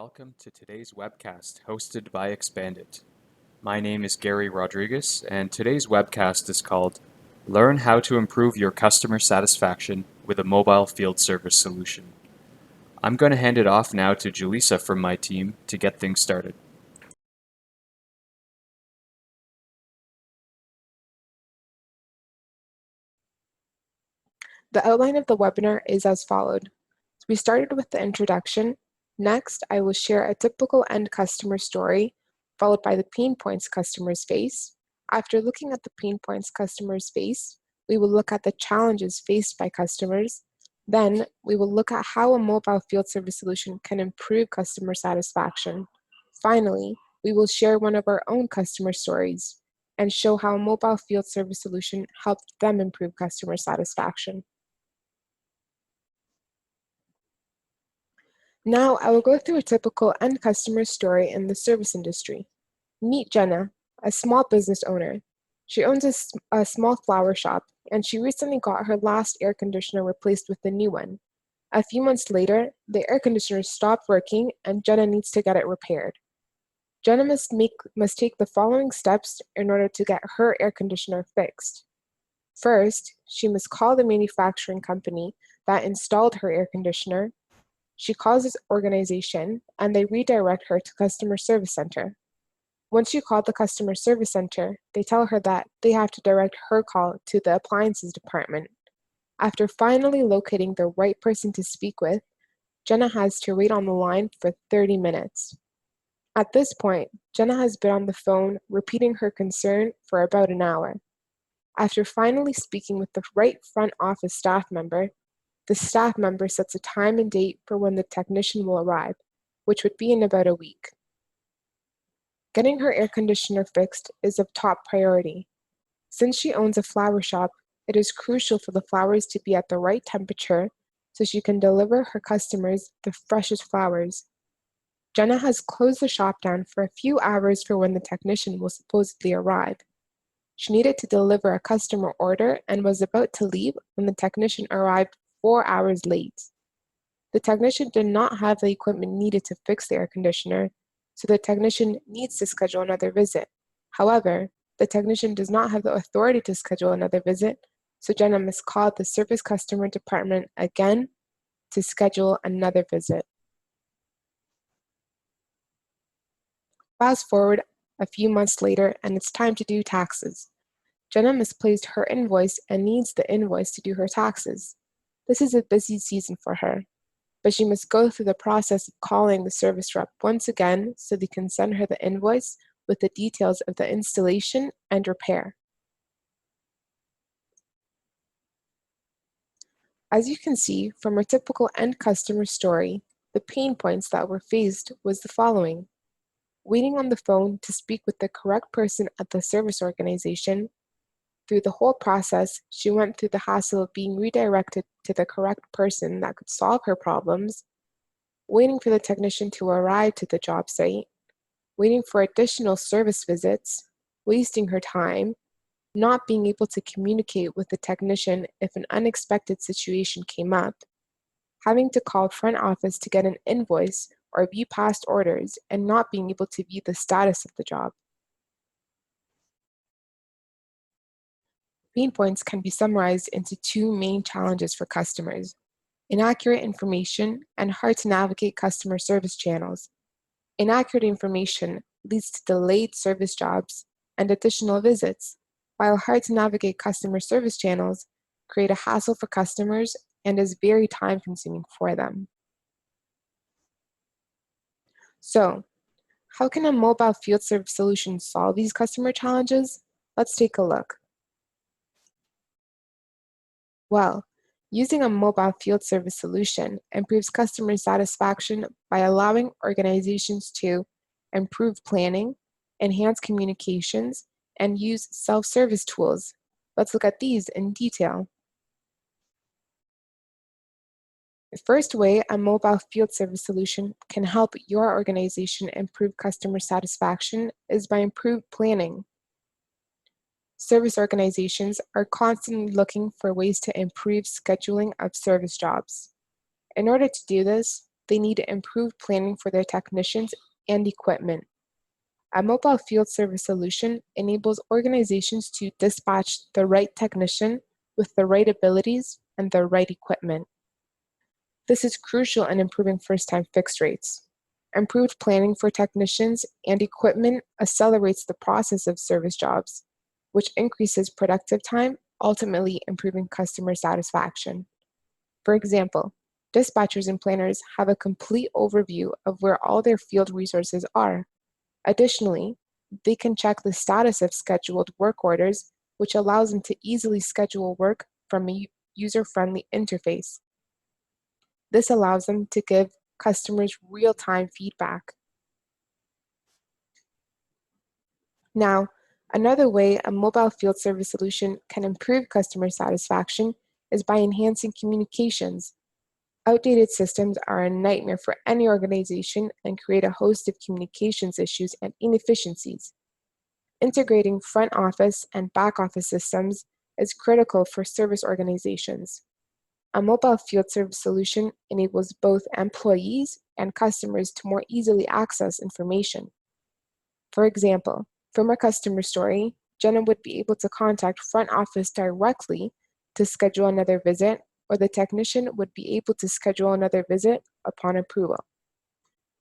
Welcome to today's webcast hosted by ExpandIT. My name is Gary Rodriguez, and today's webcast is called Learn How to Improve Your Customer Satisfaction with a Mobile Field Service Solution. I'm going to hand it off now to Julissa from my team to get things started. The outline of the webinar is as followed. We started with the introduction. Next, I will share a typical end customer story, followed by the pain points customers face. After looking at the pain points customers face, we will look at the challenges faced by customers. Then, we will look at how a mobile field service solution can improve customer satisfaction. Finally, we will share one of our own customer stories and show how a mobile field service solution helped them improve customer satisfaction. Now, I will go through a typical end customer story in the service industry. Meet Jenna, a small business owner. She owns a small flower shop, and she recently got her last air conditioner replaced with a new one. A few months later, the air conditioner stopped working, and Jenna needs to get it repaired. Jenna must take the following steps in order to get her air conditioner fixed. First, she must call the manufacturing company that installed her air conditioner. She calls this organization, and they redirect her to customer service center. Once she called the customer service center, they tell her that they have to direct her call to the appliances department. After finally locating the right person to speak with, Jenna has to wait on the line for 30 minutes. At this point, Jenna has been on the phone repeating her concern for about an hour. After finally speaking with the right front office staff member, the staff member sets a time and date for when the technician will arrive, which would be in about a week. Getting her air conditioner fixed is of top priority. Since she owns a flower shop, it is crucial for the flowers to be at the right temperature so she can deliver her customers the freshest flowers. Jenna has closed the shop down for a few hours for when the technician will supposedly arrive. She needed to deliver a customer order and was about to leave when the technician arrived 4 hours late. The technician did not have the equipment needed to fix the air conditioner, so the technician needs to schedule another visit. However, the technician does not have the authority to schedule another visit, so Jenna must call the service customer department again to schedule another visit. Fast forward a few months later, and it's time to do taxes. Jenna misplaced her invoice and needs the invoice to do her taxes. This is a busy season for her, but she must go through the process of calling the service rep once again so they can send her the invoice with the details of the installation and repair. As you can see from our typical end customer story, the pain points that were faced was the following: waiting on the phone to speak with the correct person at the service organization. Through the whole process, she went through the hassle of being redirected to the correct person that could solve her problems, waiting for the technician to arrive to the job site, waiting for additional service visits, wasting her time, not being able to communicate with the technician if an unexpected situation came up, having to call front office to get an invoice or view past orders, and not being able to view the status of the job. Pain points can be summarized into two main challenges for customers: inaccurate information and hard to navigate customer service channels. Inaccurate information leads to delayed service jobs and additional visits, while hard to navigate customer service channels create a hassle for customers and is very time-consuming for them. So, how can a mobile field service solution solve these customer challenges? Let's take a look. Well, using a mobile field service solution improves customer satisfaction by allowing organizations to improve planning, enhance communications, and use self-service tools. Let's look at these in detail. The first way a mobile field service solution can help your organization improve customer satisfaction is by improved planning. Service organizations are constantly looking for ways to improve scheduling of service jobs. In order to do this, they need improved planning for their technicians and equipment. A mobile field service solution enables organizations to dispatch the right technician with the right abilities and the right equipment. This is crucial in improving first-time fix rates. Improved planning for technicians and equipment accelerates the process of service jobs, which increases productive time, ultimately improving customer satisfaction. For example, dispatchers and planners have a complete overview of where all their field resources are. Additionally, they can check the status of scheduled work orders, which allows them to easily schedule work from a user-friendly interface. This allows them to give customers real-time feedback. Now, another way a mobile field service solution can improve customer satisfaction is by enhancing communications. Outdated systems are a nightmare for any organization and create a host of communications issues and inefficiencies. Integrating front office and back office systems is critical for service organizations. A mobile field service solution enables both employees and customers to more easily access information. For example, from our customer story, Jenna would be able to contact front office directly to schedule another visit, or the technician would be able to schedule another visit upon approval.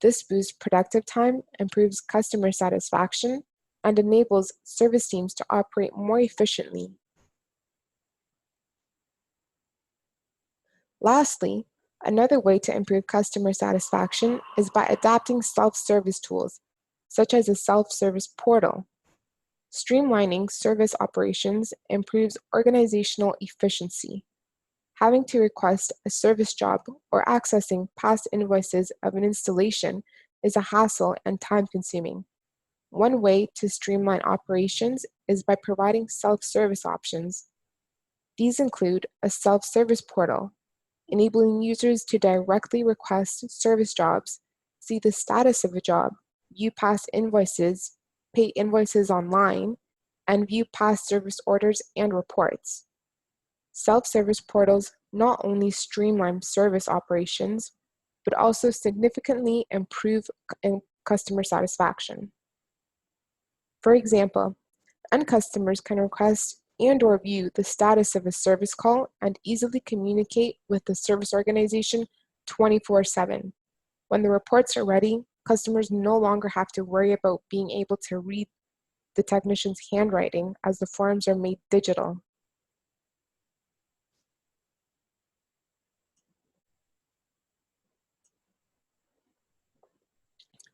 This boosts productive time, improves customer satisfaction, and enables service teams to operate more efficiently. Lastly, another way to improve customer satisfaction is by adapting self-service tools, such as a self-service portal. Streamlining service operations improves organizational efficiency. Having to request a service job or accessing past invoices of an installation is a hassle and time-consuming. One way to streamline operations is by providing self-service options. These include a self-service portal, enabling users to directly request service jobs, see the status of a job, view past invoices, pay invoices online, and view past service orders and reports. Self-service portals not only streamline service operations, but also significantly improve customer satisfaction. For example, end customers can request and/or view the status of a service call and easily communicate with the service organization 24/7. When the reports are ready, customers no longer have to worry about being able to read the technician's handwriting, as the forms are made digital.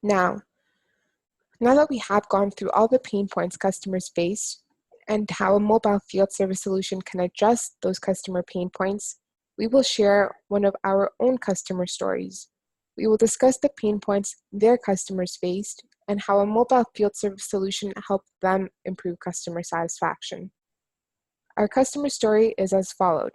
Now that we have gone through all the pain points customers face and how a mobile field service solution can address those customer pain points, we will share one of our own customer stories. We will discuss the pain points their customers faced and how a mobile field service solution helped them improve customer satisfaction. Our customer story is as followed.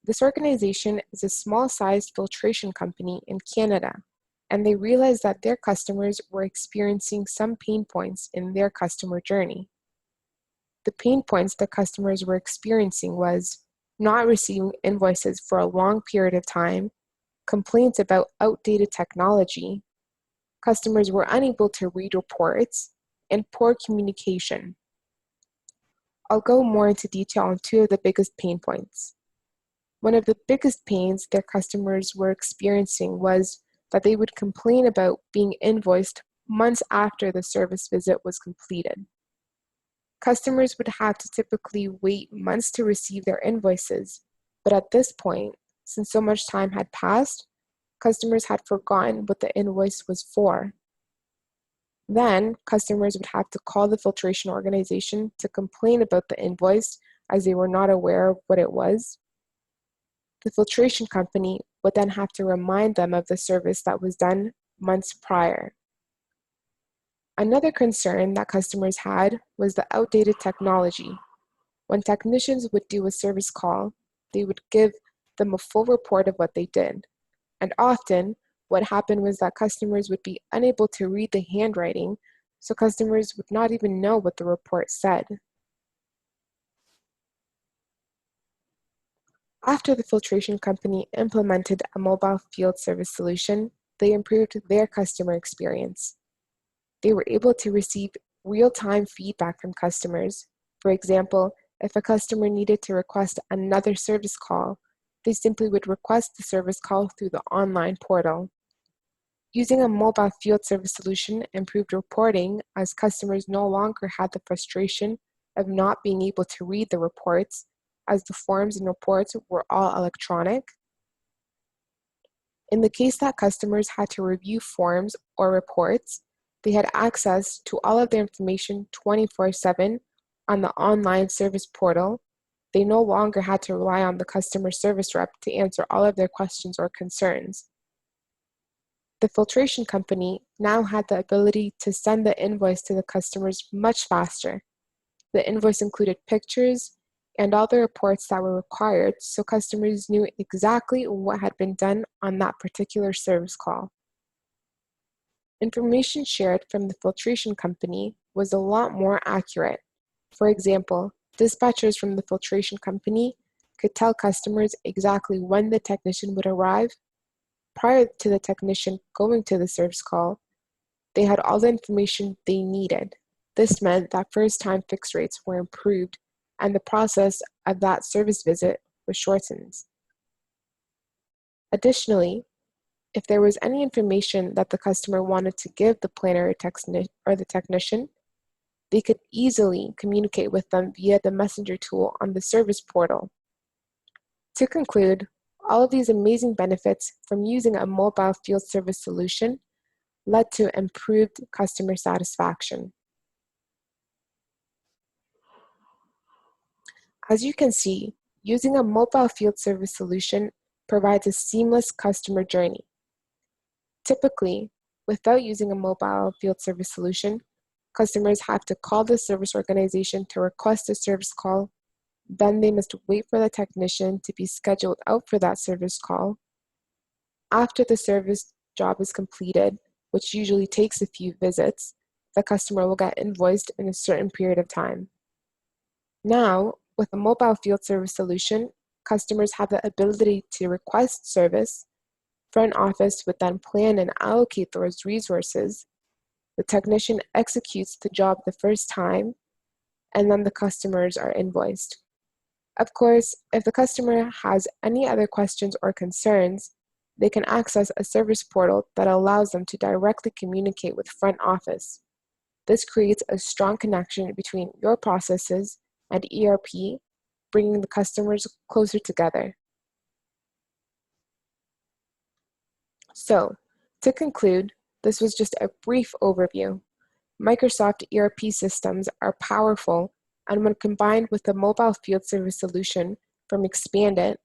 This organization is a small-sized filtration company in Canada, and they realized that their customers were experiencing some pain points in their customer journey. The pain points that customers were experiencing was not receiving invoices for a long period of time, complaints about outdated technology, customers were unable to read reports, and poor communication. I'll go more into detail on two of the biggest pain points. One of the biggest pains their customers were experiencing was that they would complain about being invoiced months after the service visit was completed. Customers would have to typically wait months to receive their invoices, but at this point, since so much time had passed, customers had forgotten what the invoice was for. Then, customers would have to call the filtration organization to complain about the invoice as they were not aware of what it was. The filtration company would then have to remind them of the service that was done months prior. Another concern that customers had was the outdated technology. When technicians would do a service call, they would give them a full report of what they did. And often, what happened was that customers would be unable to read the handwriting, so customers would not even know what the report said. After the filtration company implemented a mobile field service solution, they improved their customer experience. They were able to receive real-time feedback from customers. For example, if a customer needed to request another service call, they simply would request the service call through the online portal. Using a mobile field service solution improved reporting as customers no longer had the frustration of not being able to read the reports, as the forms and reports were all electronic. In the case that customers had to review forms or reports, they had access to all of their information 24/7 on the online service portal. They no longer had to rely on the customer service rep to answer all of their questions or concerns. The filtration company now had the ability to send the invoice to the customers much faster. The invoice included pictures and all the reports that were required, so customers knew exactly what had been done on that particular service call. Information shared from the filtration company was a lot more accurate. For example, dispatchers from the filtration company could tell customers exactly when the technician would arrive. Prior to the technician going to the service call, they had all the information they needed. This meant that first-time fix rates were improved and the process of that service visit was shortened. Additionally, if there was any information that the customer wanted to give the planner or the technician, they could easily communicate with them via the messenger tool on the service portal. To conclude, all of these amazing benefits from using a mobile field service solution led to improved customer satisfaction. As you can see, using a mobile field service solution provides a seamless customer journey. Typically, without using a mobile field service solution, customers have to call the service organization to request a service call. Then they must wait for the technician to be scheduled out for that service call. After the service job is completed, which usually takes a few visits, the customer will get invoiced in a certain period of time. Now, with a mobile field service solution, customers have the ability to request service. Front office would then plan and allocate those resources. The technician executes the job the first time, and then the customers are invoiced. Of course, if the customer has any other questions or concerns, they can access a service portal that allows them to directly communicate with front office. This creates a strong connection between your processes and ERP, bringing the customers closer together. So, to conclude, this was just a brief overview. Microsoft ERP systems are powerful, and when combined with the mobile field service solution from ExpandIT,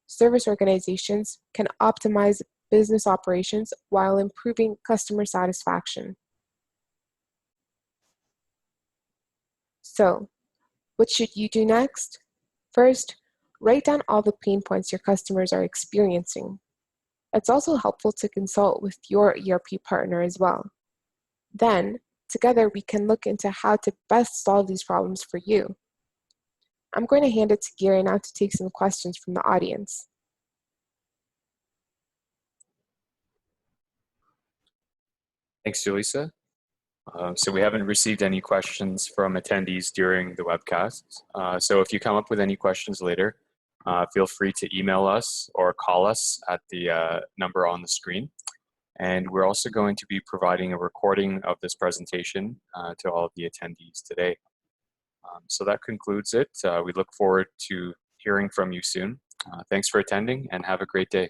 service organizations can optimize business operations while improving customer satisfaction. So, what should you do next? First, write down all the pain points your customers are experiencing. It's also helpful to consult with your ERP partner as well. Then, together we can look into how to best solve these problems for you. I'm going to hand it to Gary now to take some questions from the audience. Thanks, Julissa. So we haven't received any questions from attendees during the webcast. So if you come up with any questions later, feel free to email us or call us at the number on the screen. And we're also going to be providing a recording of this presentation to all of the attendees today. So that concludes it. We look forward to hearing from you soon. Thanks for attending and have a great day.